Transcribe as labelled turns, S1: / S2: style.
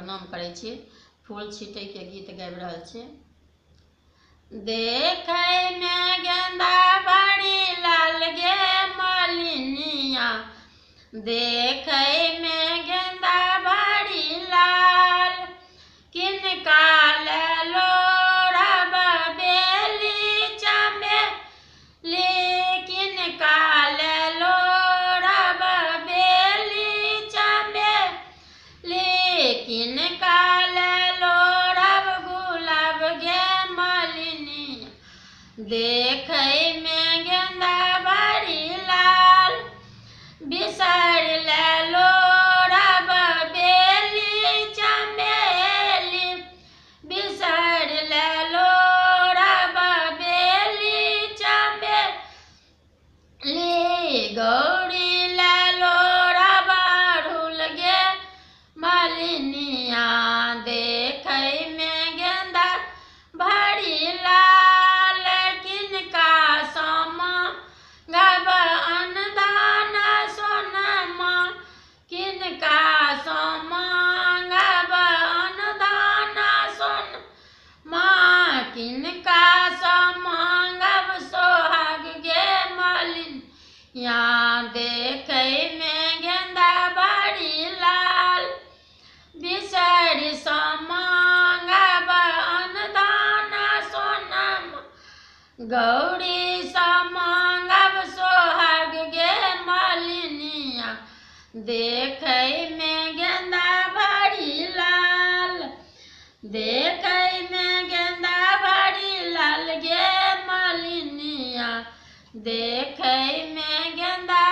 S1: प्रणाम करै छी। फूल छीटै के गीत गाबि रहल छी। देखै में गेंदा बड़ी लाल गे मलिनिया, देखै में गेंदा बड़ी लाल, किनका लेलो रब बेली चमेली, किनका लेलो रब बेली चमेली, किनका लेलो रब गुलाब गे मलिनिया, देखै में गेंदा बड़ी लाल, बिसर लेलो रब बेली चमेली, बिसर लेलो रब बेली चमेली, गौरी लेलो रब अड़हुल गे मलिनिया, देखै में गेंदा बड़ी लाल, किनका सामा गब अनदान सोनमा, किनका सामा गब अनदान सोनमा, किनका सामा गब सोहाग गे मलिनिया, देखै में गेंदा बड़ी लाल, बिसर सामा गब अनदान सोनमा, गौरी सामा गब सोहाग गे मलिनिया, देखै में गेंदा बड़ी लाल, देखै में गेंदा बड़ी लाल गे मलिनिया, देखै में गेंदा